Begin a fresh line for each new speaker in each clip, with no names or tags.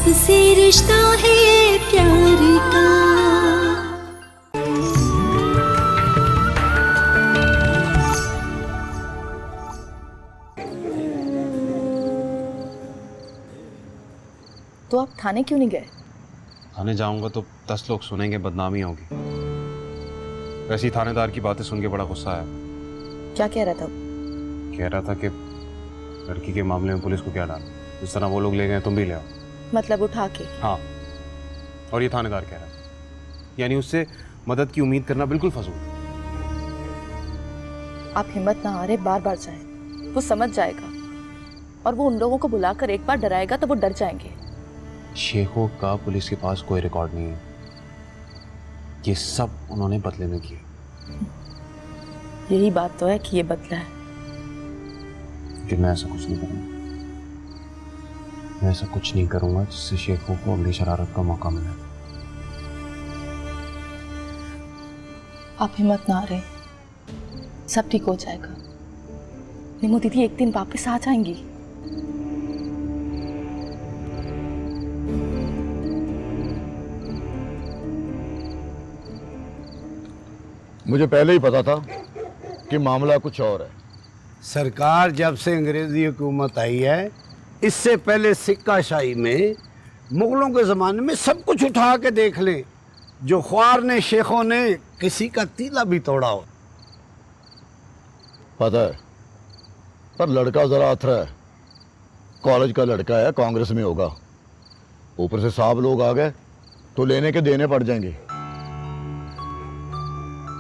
कब से रिश्ता है प्यार का।
तो आप थाने क्यों नहीं गए?
थाने जाऊंगा तो 10 लोग सुनेंगे, बदनामी होगी। वैसे ही थानेदार की बातें सुन के बड़ा गुस्सा आया।
क्या कह रहा था?
कह रहा था कि लड़की के मामले में पुलिस को क्या डाला, जिस तरह वो लोग ले गए तुम भी ले आओ।
मतलब उठा के?
हाँ, और ये थानेदार कह रहा था, यानी उससे मदद की उम्मीद करना बिल्कुल फजूल।
आप हिम्मत ना हारे, बार बार जाएं, वो समझ जाएगा और वो उन लोगों को बुलाकर एक बार डराएगा तो वो डर जाएंगे।
शेखों का पुलिस के पास कोई रिकॉर्ड नहीं है, ये सब उन्होंने बदले में किया।
यही बात तो है कि ये बदला है।
कि मैं ऐसा कुछ नहीं करूंगा, मैं ऐसा कुछ नहीं करूंगा जिससे शेखों को अगली शरारत का मौका मिले।
आप हिम्मत ना हारे, सब ठीक हो जाएगा। निमो दीदी एक दिन वापस आ जाएंगी।
मुझे पहले ही पता था कि मामला कुछ और है।
सरकार जब से अंग्रेजी हुकूमत आई है, इससे पहले सिक्काशाही में मुगलों के ज़माने में सब कुछ उठा के देख लें, जो ख्वार ने शेखों ने किसी का तीला भी तोड़ा हो।
पता है, पर लड़का ज़रा अथरा है। कॉलेज का लड़का है, कांग्रेस में होगा। ऊपर से साहब लोग आ गए तो लेने के देने पड़ जाएंगे।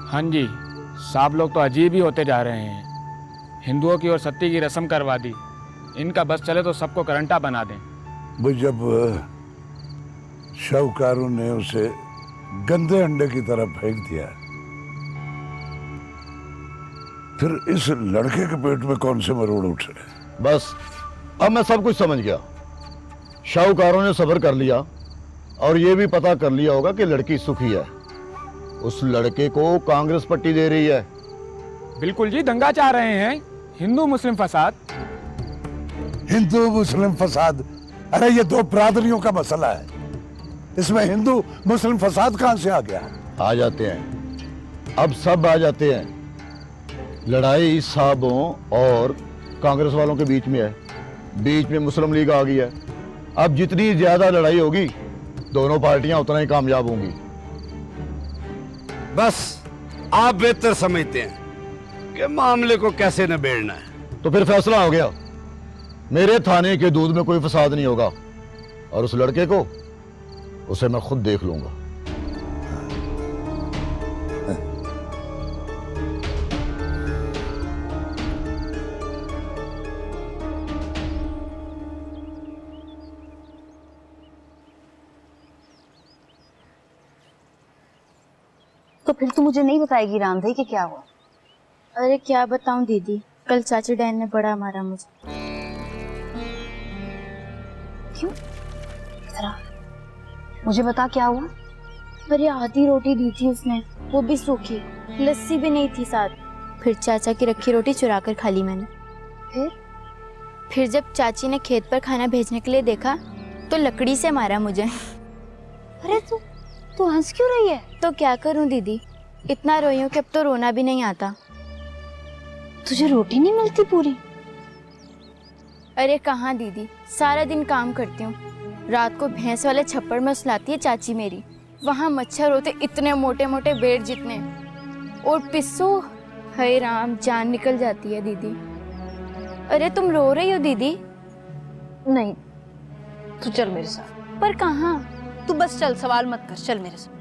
हाँ जी, साहब लोग तो अजीब ही होते जा रहे हैं। हिंदुओं की और सत्ती की रस्म करवा दी। इनका बस चले तो सबको करंटा बना दें।
वो जब शाहूकारों ने उसे गंदे अंडे की तरह फेंक दिया, फिर इस लड़के के पेट में कौन से मरोड़ उठे?
बस अब मैं सब कुछ समझ गया। शाहूकारों ने सब्र कर लिया और ये भी पता कर लिया होगा कि लड़की सुखी है। उस लड़के को कांग्रेस पट्टी दे रही है।
बिल्कुल जी, दंगा चाह रहे हैं, हिंदू मुस्लिम फसाद।
हिंदू मुस्लिम फसाद? अरे ये दो बिरादरियों का मसला है, इसमें हिंदू मुस्लिम फसाद कहां से आ गया?
आ जाते हैं, अब सब आ जाते हैं। लड़ाई साहबों और कांग्रेस वालों के बीच में है। बीच में मुस्लिम लीग आ गई है। अब जितनी ज्यादा लड़ाई होगी, दोनों पार्टियां उतना ही कामयाब होंगी।
बस आप बेहतर समझते हैं कि मामले को कैसे निबेड़ना है।
तो फिर फैसला हो गया, मेरे थाने के दूध में कोई फसाद नहीं होगा और उस लड़के को, उसे मैं खुद देख लूंगा।
तो फिर तू मुझे नहीं बताएगी रामधई कि क्या हुआ?
अरे क्या बताऊं दीदी, कल चाची डैन ने बड़ा मारा मुझे।
क्यों? जरा मुझे बता क्या हुआ?
अरे आधी रोटी दी थी उसने, वो भी सूखी, लस्सी भी नहीं थी साथ। फिर चाचा की रखी रोटी चुरा कर खा ली मैंने। फिर जब चाची ने खेत पर खाना भेजने के लिए देखा तो लकड़ी से मारा मुझे।
अरे तू हंस क्यों रही है?
तो क्या करूं दीदी, इतना रोई हूं कि अब तो रोना भी नहीं आता।
तुझे रोटी नहीं मिलती पूरी?
अरे कहाँ दीदी, सारा दिन काम करती हूँ। रात को भैंस वाले छप्पड़ में सुलाती है चाची मेरी। वहाँ मच्छर होते इतने मोटे मोटे बेर जितने, और पिस्सू, हाय राम, जान निकल जाती है दीदी। अरे तुम रो रही हो दीदी?
नहीं, तू चल मेरे साथ।
पर कहाँ?
तू बस चल, सवाल मत कर, चल मेरे साथ।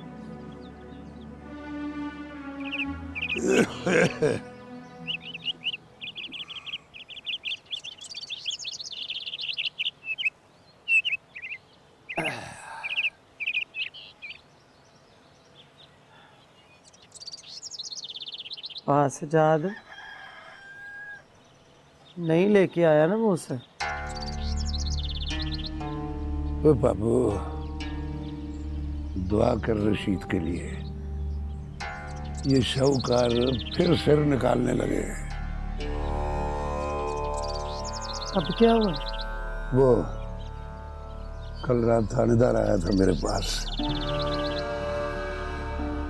सजाद नहीं लेके आया ना वो उसे?
ओ बाबू, दुआ कर रशीद के लिए। ये शाहूकार फिर सिर निकालने लगे।
अब क्या हुआ?
वो कल रात थानेदार आया था मेरे पास।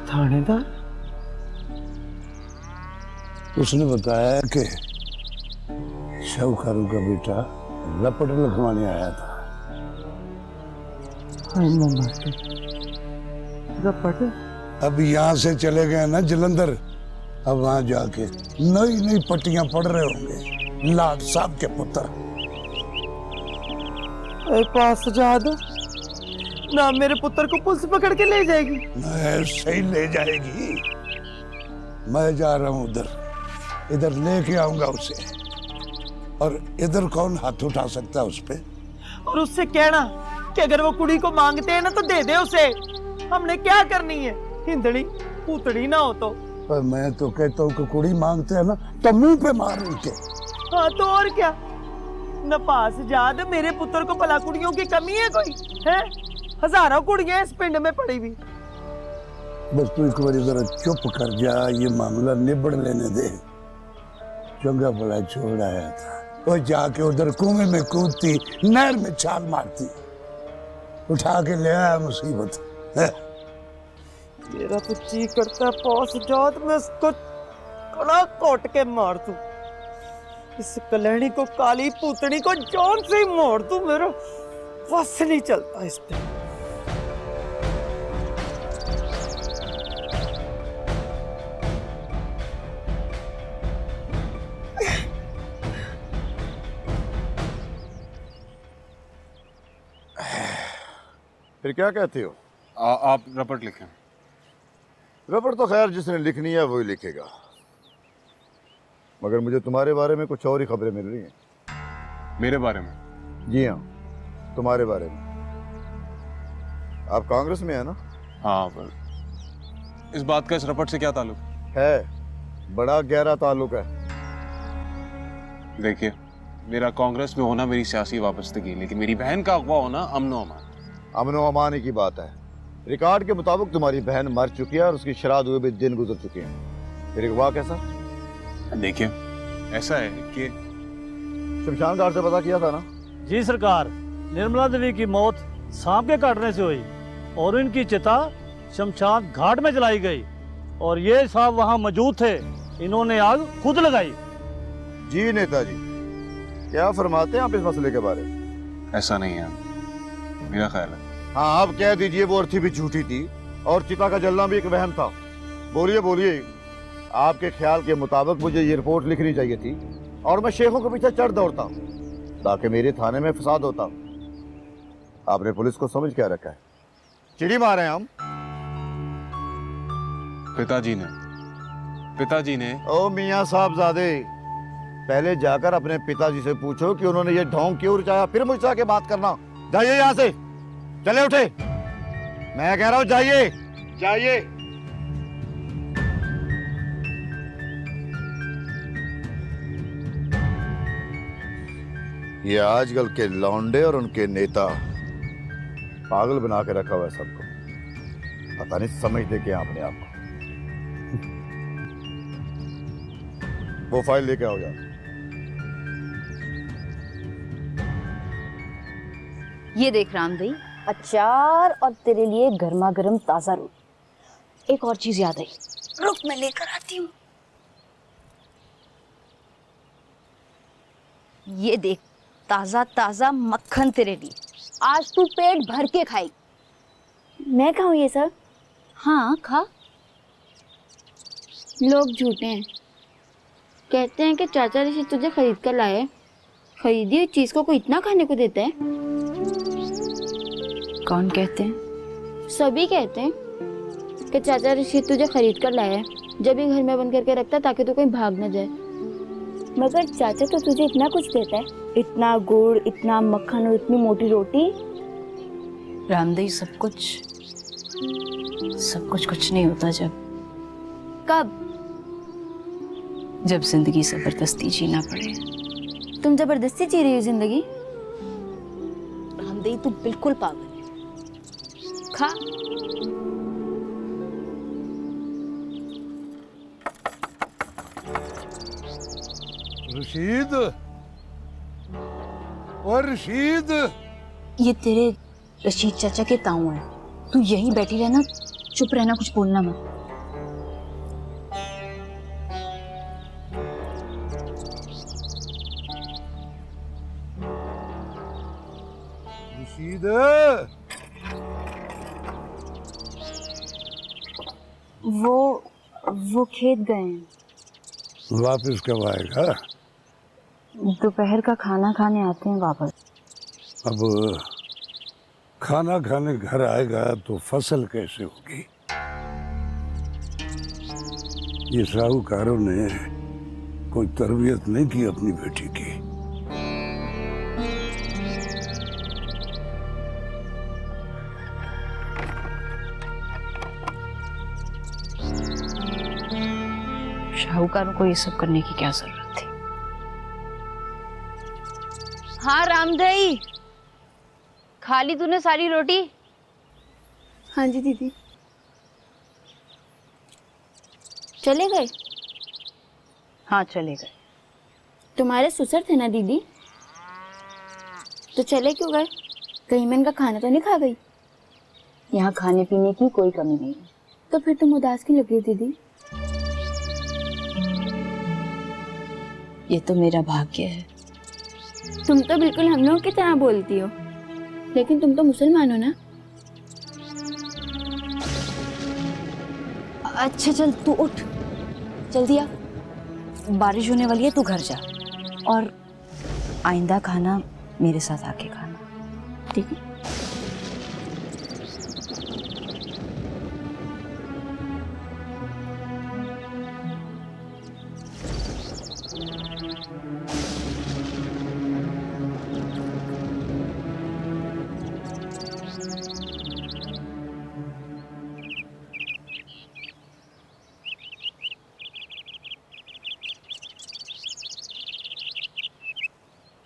थानेदार?
उसने बताया कि शाहूकारों का बेटा रपट लिखवाने आया था।
हाय मम्मा के रपट?
अब यहाँ से चले गए ना जलंधर, अब वहां जाके नई नई पट्टियां पढ़ रहे होंगे लाट साहब के पुत्र।
पास जाद ना मेरे पुत्र को पुलिस पकड़ के ले जाएगी?
ऐसे ही ले जाएगी। मैं जा रहा हूँ उधर, इधर लेके आऊंगा उसे। और इधर कौन हाथ उठा सकता है उस पे?
और उससे कहना कि अगर वो कुड़ी को मांगते हैं ना तो दे दे उसे। हमने क्या करनी है, हिंदड़ी पूतड़ी ना हो तो।
पर मैं तो कहता हूँ कि कुड़ी मांगते हैं ना तो मुंह पे मार उनके।
हाँ तो और क्या। न पास जाद मेरे पुत्र को भला कुड़ियों की कमी है कोई है? हजारों कुड़ियां इस पिंड में पड़ी हुई।
बस तू एक बार जरा चुप कर जा, ये मामला निबड़ लेने दे। चंगा भला छोड़ आया था, वो जाके उधर कुएं में कूदती, नहर में छाल मारती, उठा के ले आया मुसीबत है।
मेरा तो जी करता है पास जात में इसको कड़ा कोट के मार दूं। इस कलहणी को, काली पूतनी को जान से ही मार दूं। मेरा बस नहीं चलता इस पे।
फिर क्या कहते हो?
आप रपट लिखें।
रपट तो खैर जिसने लिखनी है वही लिखेगा, मगर मुझे तुम्हारे बारे में कुछ और ही खबरें मिल रही हैं।
मेरे बारे में?
जी हाँ, तुम्हारे बारे में। आप कांग्रेस में है ना?
हाँ, पर इस बात का इस रपट से क्या ताल्लुक
है? बड़ा गहरा ताल्लुक है।
देखिए, मेरा कांग्रेस में होना मेरी सियासी वाबस्तगी, लेकिन मेरी बहन का अगवा होना अमनो अमान।
अमनो अमान की बात है। रिकॉर्ड के मुताबिक तुम्हारी बहन मर चुकी है और उसकी श्राद्ध हुए भी दिन गुजर चुके हैं। फिर अगवा कैसा?
देखिए, ऐसा है कि
शमशान घाट से पता किया था ना?
जी सरकार, निर्मला देवी की मौत सांप के काटने से हुई और इनकी चिता शमशान घाट में जलाई गई और ये साहब वहां मौजूद थे। इन्होंने आग खुद लगाई।
जी नेताजी, क्या फरमाते हैं आप इस मसले के बारे में?
ऐसा नहीं है, मेरा ख्याल है।
हाँ, आप कह दीजिए वो अर्थी भी झूठी थी और चिता का जलना भी एक वहम था। बोलिए बोलिए, आपके ख्याल के मुताबिक मुझे ये रिपोर्ट लिखनी चाहिए थी और मैं शेखों के पीछे चढ़ दौड़ता ताकि मेरे थाने में फसाद होता। आपने पुलिस को समझ क्या रखा है? चिड़ी मारे हैं हम।
पिताजी ने
ओ मियाँ साहबजादे, पहले जाकर अपने पिताजी से पूछो कि उन्होंने ये ढोंग क्यों रचाया, फिर मुझसे आके बात करना। जाइए यहाँ से, चले उठे। मैं कह रहा हूँ जाइए जाइए। ये आजकल के लौंडे और उनके नेता पागल बना के रखा हुआ है सबको। पता नहीं समझते क्या अपने आप को। वो फाइल लेके आओ यार।
ये देख रामदई, अचार और तेरे लिए गर्मा गर्म ताजा रोटी। एक और चीज याद आई, रुक मैं लेकर आती हूँ। ये देख, ताजा ताजा मक्खन तेरे लिए। आज तू पेट भर के खाई।
मैं खाऊं ये सब?
हाँ खा।
लोग झूठे हैं, कहते हैं कि चाचा ऋषि तुझे खरीद कर लाए। खरीदी हुई चीज को कोई इतना खाने को देता है?
कौन कहते हैं?
सभी कहते हैं कि चाचा ऋषि तुझे खरीद कर लाया है, जब भी घर में बंद करके रखता ताकि तू कहीं भाग न जाए। मगर चाचा तो तुझे इतना कुछ देता है, इतना गुड़, इतना मक्खन और इतनी मोटी रोटी।
रामदई, सब कुछ कुछ नहीं होता।
कब?
जब जिंदगी जबरदस्ती जीना पड़े।
तुम जबरदस्ती जी रही हो जिंदगी?
रामदई, तू बिल्कुल पागल है। खा।
रशीद, और रशीद,
ये तेरे रशीद चाचा के ताऊ है। तू यहीं बैठी रहना, चुप रहना, कुछ बोलना मत।
रशीद,
वो खेत गए हैं।
वापस कब आएगा?
दोपहर का खाना खाने आते हैं वापस।
अब खाना खाने घर आएगा तो फसल कैसे होगी? ये साहूकारों ने कोई तरबियत नहीं की अपनी बेटी की।
साहूकारों को ये सब करने की क्या जरूरत थी? हाँ रामदई, खा ली तूने सारी रोटी?
हाँ जी दीदी। चले गए?
हाँ चले गए।
तुम्हारे ससुर थे ना दीदी, तो चले क्यों गए? कहीं मैं इनका खाना तो नहीं खा गई?
यहाँ खाने पीने की कोई कमी नहीं है।
तो फिर तुम उदास क्यों लगी दीदी?
ये तो मेरा भाग्य है।
तुम तो बिल्कुल हम लोगों की तरह बोलती हो, लेकिन तुम तो मुसलमान हो ना।
अच्छा चल तू उठ, जल्दी आ, बारिश होने वाली है, तू घर जा। और आइंदा खाना मेरे साथ आके खाना, ठीक है?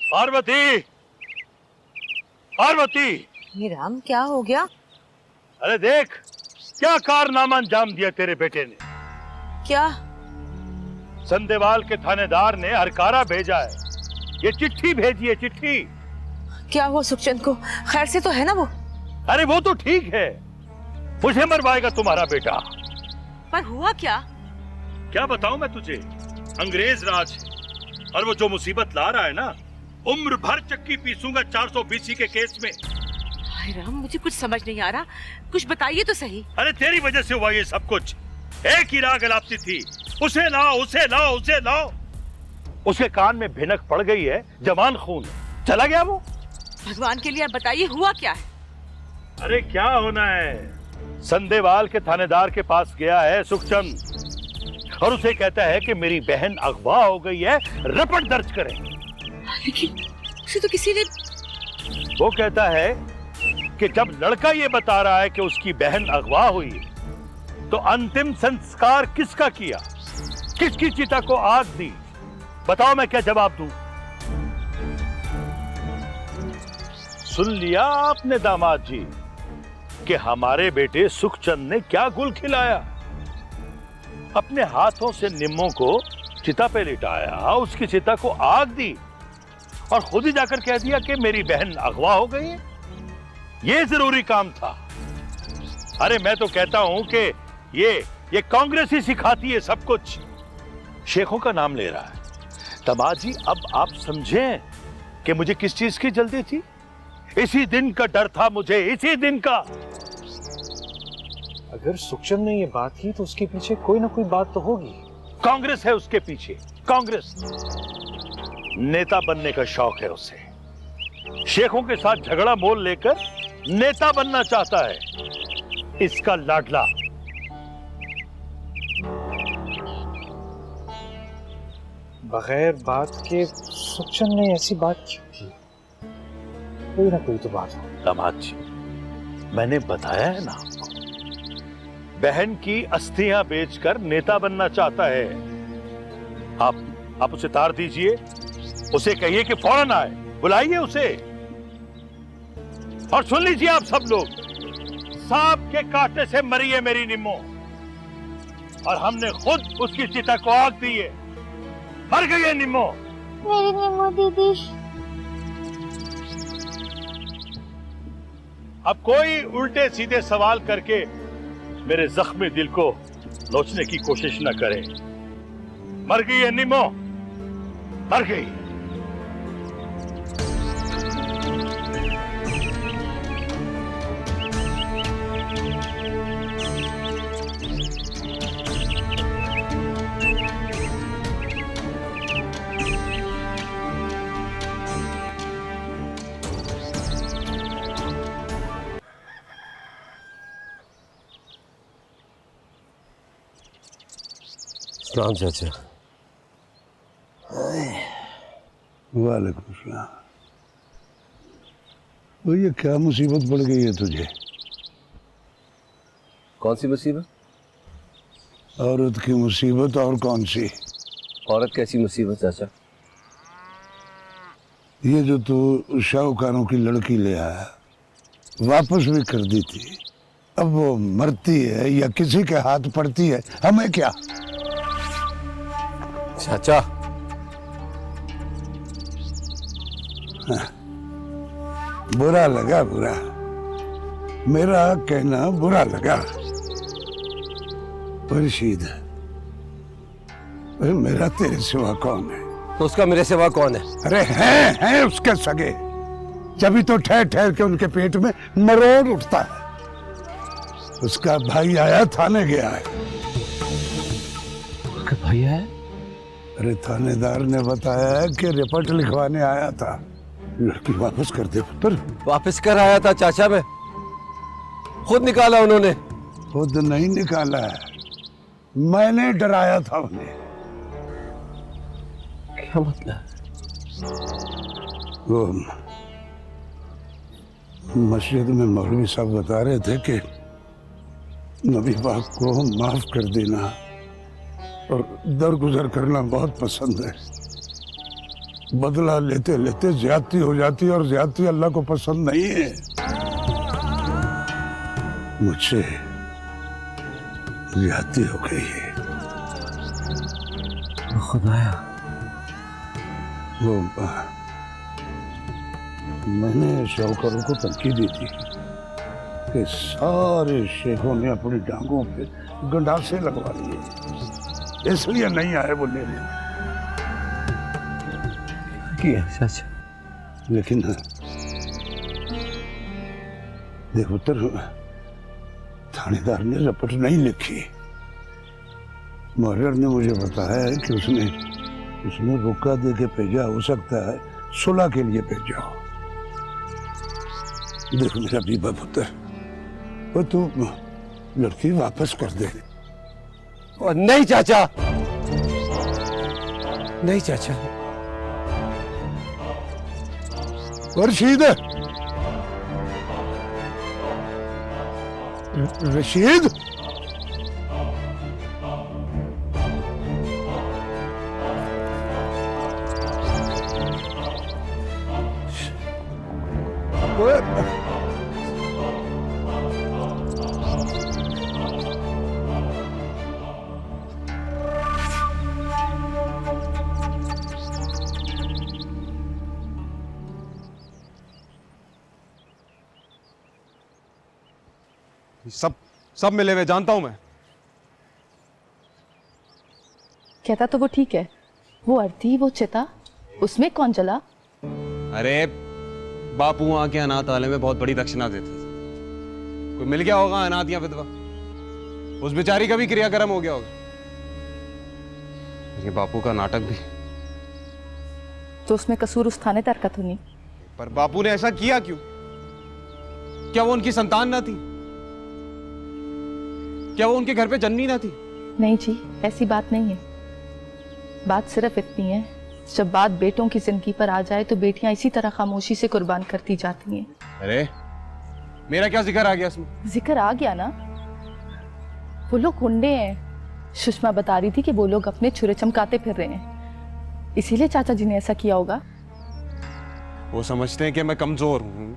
पार्वती, पार्वती!
ये राम, क्या हो गया?
अरे देख, क्या कारनामा अंजाम दिया तेरे बेटे ने।
क्या?
संदेवाल के थानेदार ने हरकारा भेजा है, ये चिट्ठी भेजी है, चिट्ठी।
क्या हुआ सुखचंद को? खैर से तो है ना वो?
अरे वो तो ठीक है, मुझे मरवाएगा तुम्हारा बेटा।
पर हुआ क्या?
क्या बताऊं मैं तुझे, अंग्रेज राज, और वो जो मुसीबत ला रहा है ना, उम्र भर चक्की पीसूंगा 420 के केस में।
हाय राम, मुझे कुछ समझ नहीं आ रहा, कुछ बताइए तो सही।
अरे तेरी वजह से हुआ ये सब कुछ। एक ही राग अलापती थी, उसे लाओ, उसे लाओ, उसे लाओ। उसके कान में भिनक पड़ गई है, जवान खून चला गया वो।
भगवान के लिए आप बताइए, हुआ क्या है?
अरे क्या होना है, संदेवाल के थानेदार के पास गया है सुखचंद, और उसे कहता है कि मेरी बहन अगवा हो गई है, रिपोर्ट दर्ज करें।
लेकिन उसे तो किसी ने...
वो कहता है कि जब लड़का ये बता रहा है कि उसकी बहन अगवा हुई, तो अंतिम संस्कार किसका किया, किसकी चिता को आग दी? बताओ मैं क्या जवाब दूं? सुन लिया आपने दामाद जी कि हमारे बेटे सुखचंद ने क्या गुल खिलाया। अपने हाथों से निम्मों को चिता पे लिटाया, उसकी चिता को आग दी, और खुद ही जाकर कह दिया कि मेरी बहन अगवा हो गई है। ये जरूरी काम था। अरे मैं तो कहता हूं कि ये कांग्रेस ही सिखाती है सब कुछ। शेखों का नाम ले रहा है। दामाद जी, अब आप समझें कि मुझे किस चीज की जल्दी थी। इसी दिन का डर था मुझे, इसी दिन का।
अगर सुखचंद ने ये बात की तो उसके पीछे कोई ना कोई बात तो होगी।
कांग्रेस है उसके पीछे, कांग्रेस। नेता बनने का शौक है उसे, शेखों के साथ झगड़ा मोल लेकर नेता बनना चाहता है, इसका लाडला।
बगैर बात के सुखचंद ने ऐसी बात क्यों की? कोई ना कोई तो बात हो।
दामाद जी, मैंने बताया है ना आपको, बहन की अस्थियां बेचकर नेता बनना चाहता है। आप उसे तार दीजिए, उसे कहिए कि फौरन आए, बुलाइए उसे। और सुन लीजिए आप सब लोग, सांप के कांटे से मरी है मेरी निम्मो, और हमने खुद उसकी चिता को आग दी है। मर गई है निम्मो।
मेरी निम्मो दीदी।
अब कोई उल्टे सीधे सवाल करके मेरे जख्मी दिल को नोचने की कोशिश न करे। मर गई है निमो, मर गई।
सलाम चाचा।
वालेकुम सलाम। वो ये क्या मुसीबत पड़ गई है तुझे?
कौन सी मुसीबत?
औरत की मुसीबत। और कौन सी?
औरत कैसी मुसीबत चाचा?
ये जो तू शाहूकारों की लड़की ले आया, वापस भी कर दी थी, अब वो मरती है या किसी के हाथ पड़ती है, हमें क्या?
चाचा
हाँ, बुरा लगा, बुरा, मेरा कहना बुरा लगा। रशीद, मेरा तेरे सिवा कौन है?
तो उसका मेरे सिवा कौन है?
अरे हैं उसके सगे, जब तो ठहर ठहर के उनके पेट में मरोड़ उठता है। उसका भाई आया, थाने गया है।
उसका भाई आया?
अरे थानेदार ने बताया है कि रिपोर्ट लिखवाने आया था। लड़की वापस कर दे पुत्र।
वापस कर आया था चाचा, मैं खुद निकाला उन्होंने।
खुद नहीं निकाला है, मैंने डराया था उन्हें।
क्या मतलब?
वो मस्जिद में मौलवी साहब बता रहे थे कि नबी पाक को माफ कर देना और दरगुजर करना बहुत पसंद है। बदला लेते लेते ज्यादती हो जाती है, और ज्यादती अल्लाह को पसंद नहीं है। मुझसे ज्यादती हो गई है।
खुदाया,
वो मैंने शौकरों को धमकी दी थी कि सारे शेखों ने अपनी टांगों पे गंडासे लगवा लिए, इसलिए नहीं आए वो लेने।
किया चाचा?
लेकिन देखो पुत्र, थानेदार ने रिपोर्ट नहीं लिखी। मुहर्रिर ने मुझे बताया है कि उसने रुका दे के भेजा, हो सकता है सुलह के लिए भेजा हो। देख मेरा बीबा पुत्र, वो तू लड़की वापस कर दे।
और नहीं चाचा, नहीं चाचा।
रशीद, रशीद,
सब मिले हुए जानता हूं मैं।
कहता तो वो ठीक है, वो अर्थी, वो चिता, उसमें कौन जला?
अरे बापू वहां के अनाथालय में बहुत बड़ी दक्षिणा देते थे। कोई मिल गया होगा अनाथ या विधवा, उस बेचारी का भी क्रियाक्रम हो गया होगा। ये बापू का नाटक भी।
तो उसमें कसूर उस थानेदार का तो नहीं?
पर बापू ने ऐसा किया क्यों? क्या वो उनकी संतान ना थी? क्या वो उनके घर पे जन्मी ना थी?
नहीं जी, ऐसी बात नहीं है। बात सिर्फ इतनी है, जब बात बेटों की जिंदगी पर आ जाए तो बेटियां इसी तरह खामोशी से कुर्बान करती जाती हैं।
अरे मेरा क्या जिक्र आ गया इसमें?
जिक्र आ गया ना, वो लोग गुंडे हैं। सुषमा बता रही थी कि वो लोग अपने छुरे चमकाते फिर रहे हैं, इसीलिए चाचा जी ने ऐसा किया होगा।
वो समझते हैं कि मैं कमजोर हूं,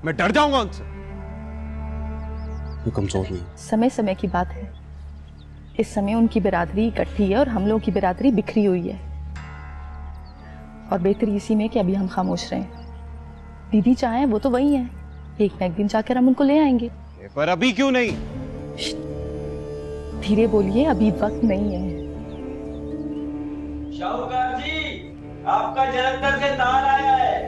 मैं डर जाऊंगा उनसे। वो कमजोर नहीं।
समय समय की बात है। इस समय उनकी बिरादरी इकट्ठी है और हम लोगों की बिरादरी बिखरी हुई है, और बेहतरी इसी में कि अभी हम खामोश रहें। दीदी चाहें वो तो वही है, एक ना एक दिन जाकर हम उनको ले आएंगे।
पर अभी क्यों नहीं?
धीरे बोलिए, अभी वक्त नहीं है।
शाहूकार जी, आपका जलंधर से तार आया है।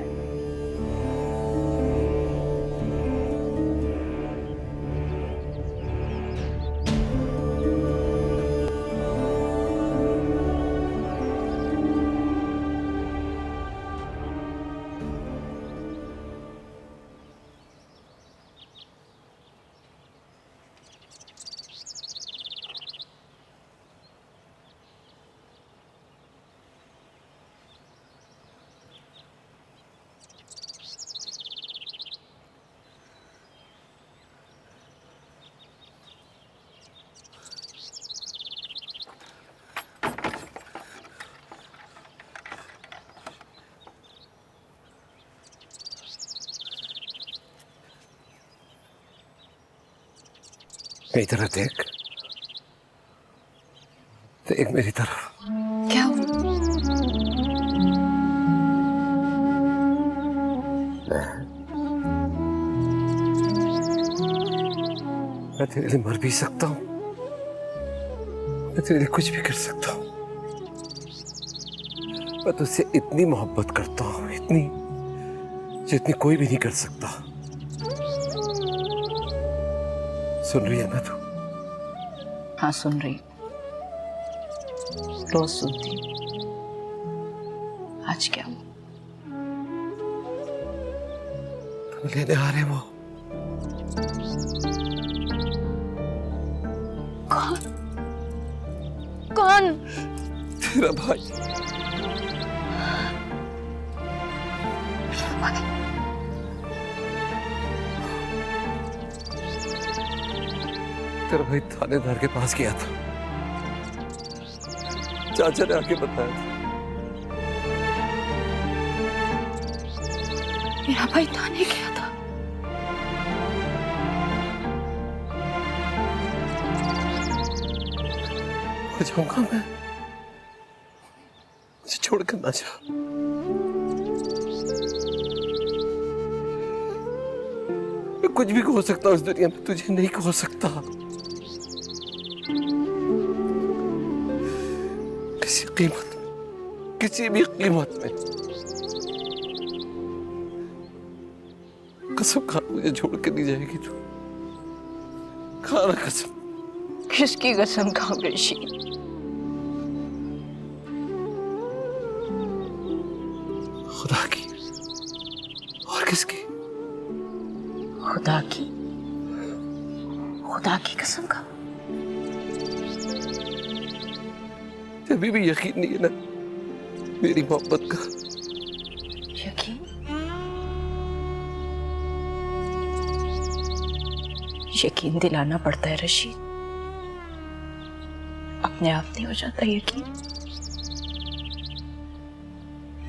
मेरी तरफ देख, देख मेरी तरफ।
क्या हुआ?
मैं तेरे लिए मर भी सकता हूँ, मैं तेरे लिए कुछ भी कर सकता हूँ। मैं तुझसे इतनी मोहब्बत करता हूँ, इतनी जितनी कोई भी नहीं कर सकता। सुन रही है ना तू?
हाँ सुन रही, रोज सुनती। आज क्या हुआ?
तुम लेने आ रहे वो?
कौन? कौन?
तेरा भाई। तेरा भाई थानेदार के पास गया था, चाचा ने आके बताया था।
मेरा भाई थाने गया था?
हो जाऊंगा मैं, मुझे छोड़कर ना जा। मैं कुछ भी खो सकता हूँ इस दुनिया में, तुझे नहीं खो सकता। किसी कीमत में, किसी भी कीमत में। कसम खा, मुझे छोड़ के नहीं जाएगी तू। खाना कसम।
किसकी कसम खाऊं रशीद?
खुदा की। और किसकी?
खुदा की। खुदा की कसम खा।
अभी भी यकीन नहीं है ना मेरी मोहब्बत का?
यकीन? यकीन दिलाना पड़ता है रशीद, अपने आप नहीं हो जाता यकीन।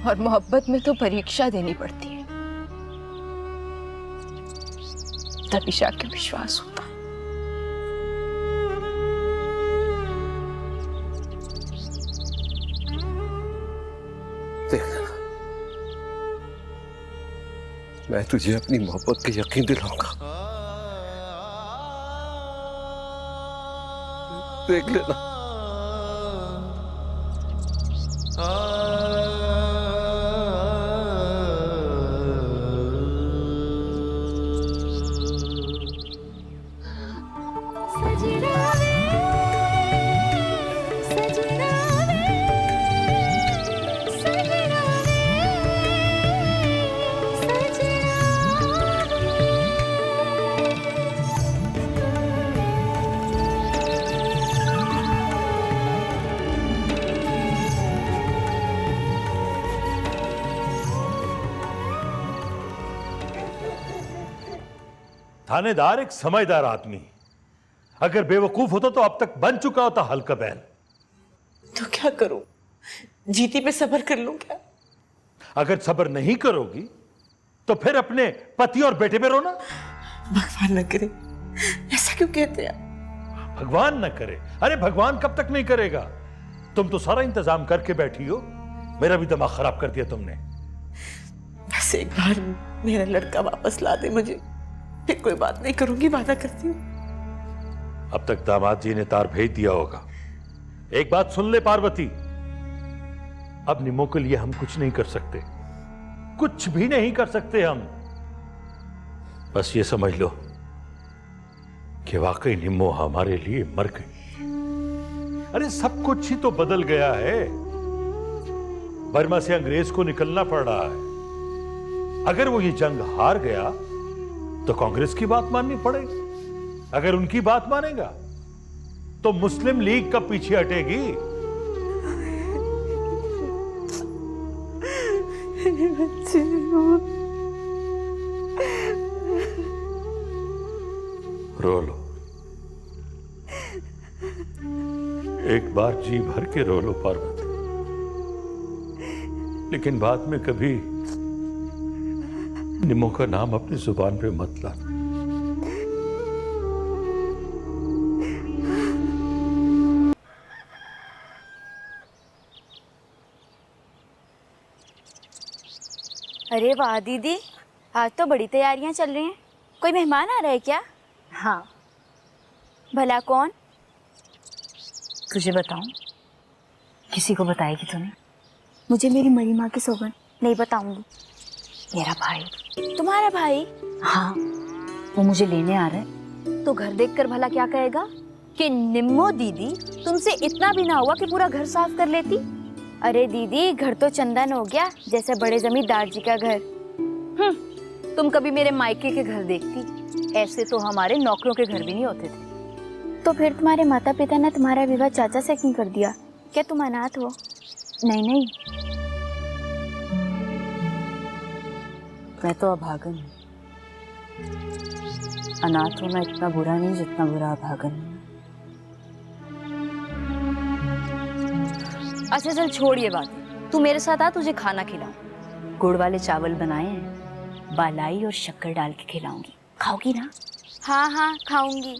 और मोहब्बत में तो परीक्षा देनी पड़ती है, तभी जाके विश्वास होता है।
देख लेना, मैं तुझे अपनी मोहब्बत का यकीन दिलाऊंगा। देख लेना।
थानेदार एक समझदार आदमी, अगर बेवकूफ होता तो अब तक बन चुका होता हल्का बैल।
तो क्या करूं? जीती पे सब्र कर लूं क्या?
अगर सब्र नहीं करोगी तो फिर अपने पति और बेटे पे रोना।
भगवान न करे, ऐसा क्यों कहते हैं?
भगवान न करे? अरे भगवान कब तक नहीं करेगा? तुम तो सारा इंतजाम करके बैठी हो, मेरा भी दिमाग खराब कर दिया तुमने।
बस एक बार मेरा लड़का वापस ला दे मुझे, फिर कोई बात नहीं करूंगी, वादा करती हूँ।
अब तक दामाद जी ने तार भेज दिया होगा। एक बात सुन ले पार्वती, अब निम्मो के लिए हम कुछ नहीं कर सकते, कुछ भी नहीं कर सकते हम। बस ये समझ लो कि वाकई निम्मो हमारे लिए मर गई। अरे सब कुछ ही तो बदल गया है। बर्मा से अंग्रेज को निकलना पड़ रहा है। अगर वो ये जंग हार गया तो कांग्रेस की बात माननी पड़ेगी। अगर उनकी बात मानेगा तो मुस्लिम लीग कब पीछे हटेगी? रो लो, एक बार जी भर के रो लो पार्वती, लेकिन बाद में कभी निम्मो का नाम अपनी जुबान पे मत लाना।
अरे वाह दीदी, आज तो बड़ी तैयारियां चल रही हैं। कोई मेहमान आ रहा है क्या?
हाँ।
भला कौन?
तुझे बताऊं? किसी को बताएगी तूने?
मुझे मेरी मरी माँ की सौगंध, नहीं बताऊंगी।
मेरा भाई।
तुम्हारा भाई?
हाँ, वो मुझे लेने आ रहा है।
तो घर देखकर भला क्या कहेगा कि निम्मो दीदी तुमसे इतना भी ना हुआ कि पूरा घर साफ कर लेती? अरे दीदी, घर तो चंदन हो गया जैसे बड़े जमींदार जी का घर।
तुम कभी मेरे मायके के घर देखती? ऐसे तो हमारे नौकरों के घर भी नहीं होते थे।
तो फिर तुम्हारे माता पिता ने तुम्हारा विवाह चाचा से क्यों कर दिया? क्या तुम अनाथ हो?
नहीं नहीं, मैं तो अभागन हूँ। अनाथ होना इतना बुरा नहीं जितना बुरा अभागन है। अच्छा चल छोड़ ये बात, तू मेरे साथ आ, तुझे खाना खिलाऊं। गुड़ वाले चावल बनाए हैं, बालाई और शक्कर डाल के खिलाऊंगी। खाओगी ना?
हाँ हाँ खाऊंगी।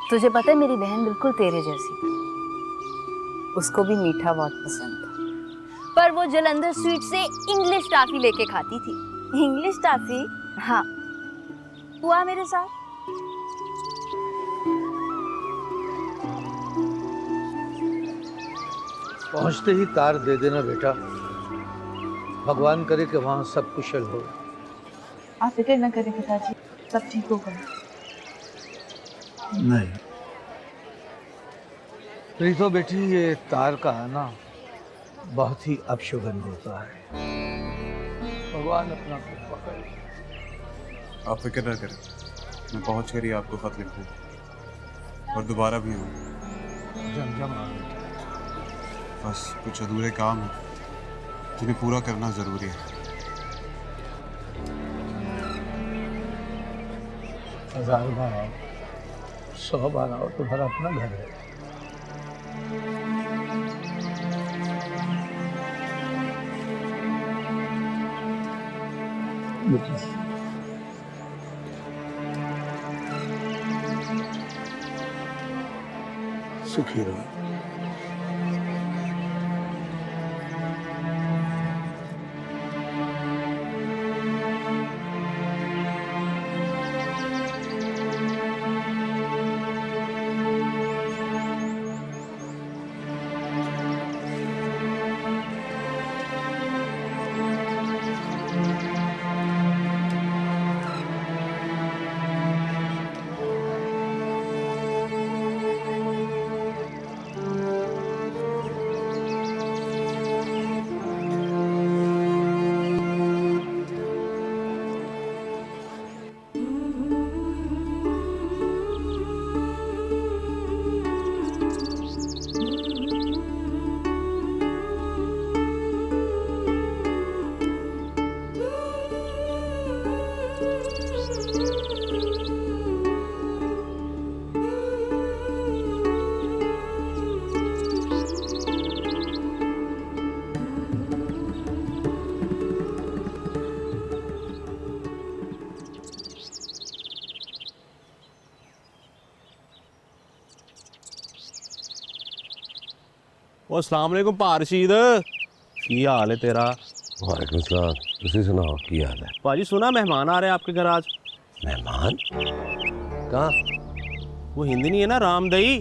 तुझे पता है मेरी बहन बिल्कुल तेरे जैसी थी, उसको भी मीठा बहुत पसंद था, पर वो जलंधर स्वीट से इंग्लिश टॉफी लेके खाती थी।
English toffee?
हाँ, तू आ मेरे साथ।
पहुंचते ही तार दे देना बेटा, भगवान करे कि वहां सब कुशल हो।
आप फिक्र न करें पिताजी, सब ठीक होगा।
नहीं प्रीतो बेटी, ये तार का आना बहुत ही अपशुभन होता है। भगवान अपना कृपा करे।
आप फिक्र न करें, मैं पहुंच कर ही आपको खत लिख दूँ और दोबारा भी आऊँ।
जम आ बेटा।
बस कुछ अधूरे काम हैं जिन्हें पूरा करना जरूरी है।
1000 बार आओ, 100 बार आओ, तुम्हारा अपना घर है। सुखी रहो।
अस्सलाम वालेकुम पारशीद, की हाल है तेरा?
वालेकुम सलाम। तुसी सुनाओ की हाल है?
भाजी सुना मेहमान आ रहे हैं आपके घर आज।
मेहमान
मेहमान कहाँ? वो हिंदनी है ना, रामदई,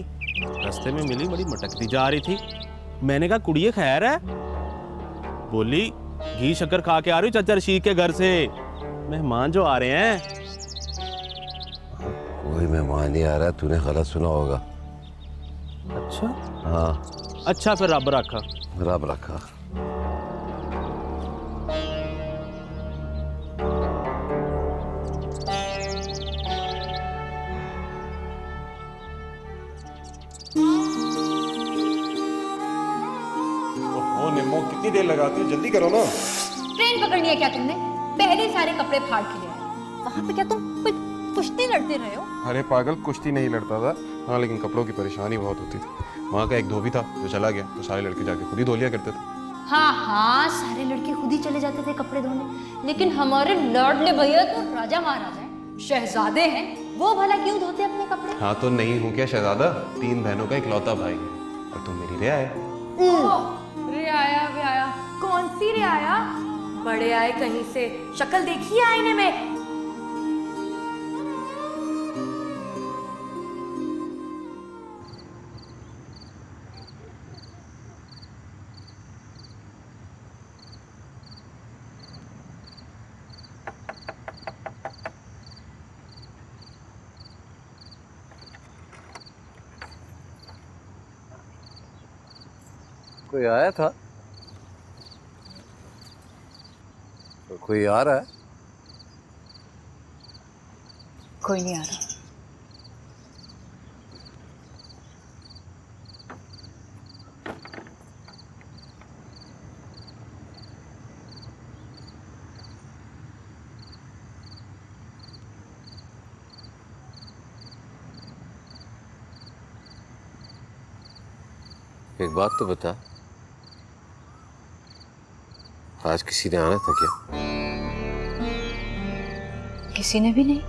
रास्ते में मिली, बड़ी मटकती जा रही थी। मैंने कहा कुड़िए खैर है? बोली घी शक्कर खा के आ रही हूँ चाचा रशीद के घर से, मेहमान जो आ रहे हैं।
कोई मेहमान नहीं आ रहा, तूने गलत सुना होगा।
अच्छा
हाँ।
अच्छा फिर रब रखा।
रब रखा।
निम्मो कितनी देर लगाती हो, जल्दी करो ना।
ट्रेन पकड़नी है क्या तुमने? पहले सारे कपड़े फाड़ के ले आए। वहाँ पे क्या तुम कोई कुश्ती लड़ते रहे हो?
अरे पागल, कुश्ती नहीं लड़ता था। हाँ लेकिन कपड़ों की परेशानी बहुत होती थी। वहाँ का एक धोबी था जो चला गया, तो सारे लड़के जाके खुद ही धो लिया करते थे।
हाँ हाँ, सारे लड़के खुद ही चले जाते थे कपड़े धोने, लेकिन हमारे लाडले भैया तो राजा महाराजा हैं, शहजादे हैं, वो भला क्यों धोते अपने कपड़े?
हाँ तो नहीं हूँ क्या शहजादा? 3 बहनों का इकलौता भाई है, और तुम मेरी रिया है।
रियाया व्याया? कौन सी रियाया? बड़े आए कहीं से, शक्ल देखी है आईने में?
कोई आया था? तो कोई आ रहा है?
कोई नहीं आ रहा।
एक बात तो बता, आज किसी ने आना था क्या?
किसी ने भी नहीं।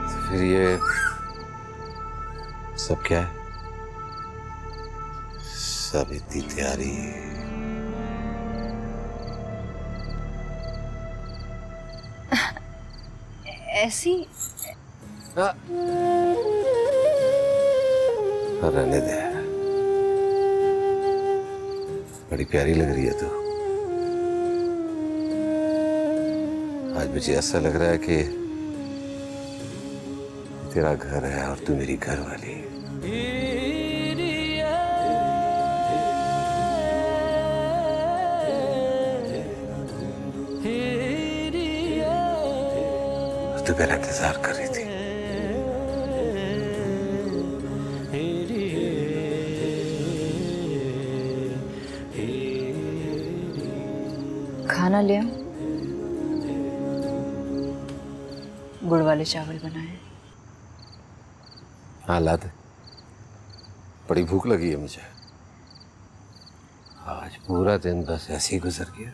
तो फिर ये सब क्या है? सब इतनी तैयारी
ऐसी
रहने दे, बड़ी प्यारी लग रही है तू। आज मुझे ऐसा लग रहा है कि तेरा घर है और तू मेरी घर वाली। तू मेरा इंतजार कर रही थी।
खाना ले आओ, गुड़ वाले चावल बनाए।
हाँ ला दे, बड़ी भूख लगी है मुझे। आज पूरा दिन बस ऐसे ही गुजर गया।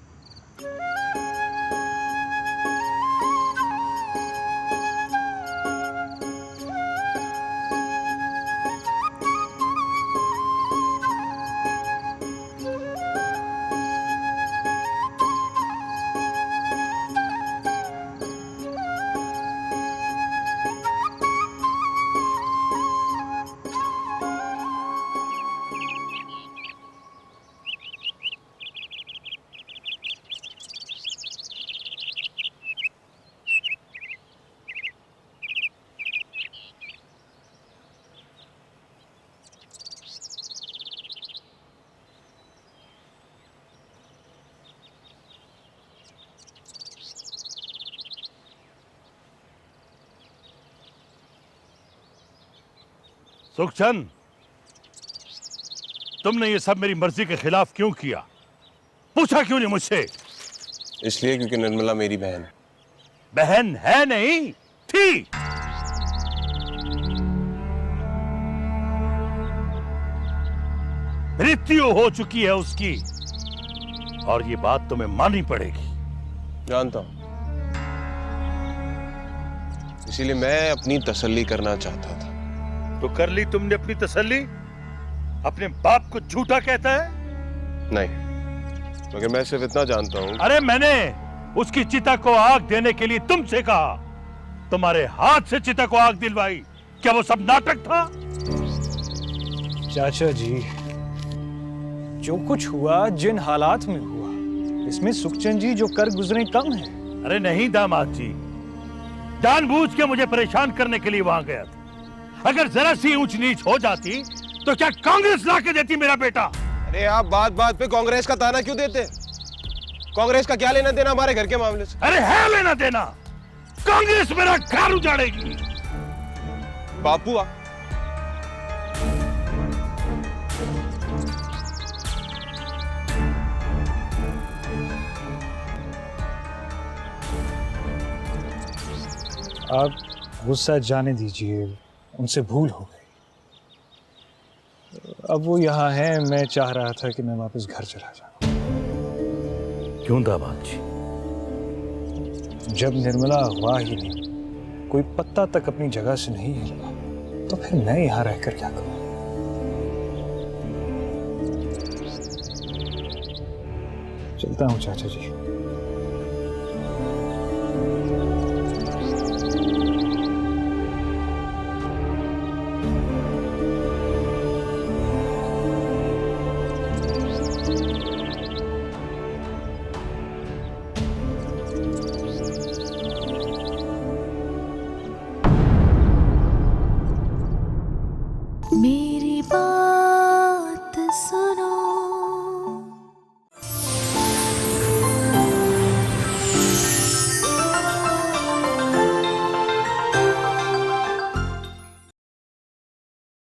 सुखचंद, तुमने ये सब मेरी मर्जी के खिलाफ क्यों किया? पूछा क्यों नहीं मुझसे?
इसलिए क्योंकि निर्मला मेरी बहन है।
बहन है नहीं थी। मृत्यु हो चुकी है उसकी, और ये बात तुम्हें माननी पड़ेगी।
जानता हूं, इसीलिए मैं अपनी तसल्ली करना चाहता था।
तो कर ली तुमने अपनी तसल्ली? अपने बाप को झूठा कहता है?
नहीं,
मगर मैं सिर्फ इतना जानता हूँ।
अरे मैंने उसकी चिता को आग देने के लिए तुमसे कहा, तुम्हारे हाथ से चिता को आग दिलवाई। क्या वो सब नाटक था?
चाचा जी, जो कुछ हुआ जिन हालात में हुआ, इसमें सुखचंद जी जो कर गुजरे कम है।
अरे नहीं दामाद जी, जानबूझ के मुझे परेशान करने के लिए वहां गया था। अगर जरा सी ऊंच नीच हो जाती तो क्या कांग्रेस ला के देती मेरा बेटा?
अरे आप बात बात पे कांग्रेस का ताना क्यों देते? कांग्रेस का क्या लेना देना हमारे घर के मामले से?
अरे है लेना देना। कांग्रेस मेरा घर उजाड़ेगी।
बापू
आप गुस्सा जाने दीजिए, उनसे भूल हो गई। अब वो यहाँ है, मैं चाह रहा था कि मैं वापस घर चला जाऊं।
क्यों दामाद जी?
जब निर्मला हुआ ही नहीं, कोई पत्ता तक अपनी जगह से नहीं हिला, तो फिर मैं यहाँ रहकर क्या करूं? चलता हूँ चाचा जी।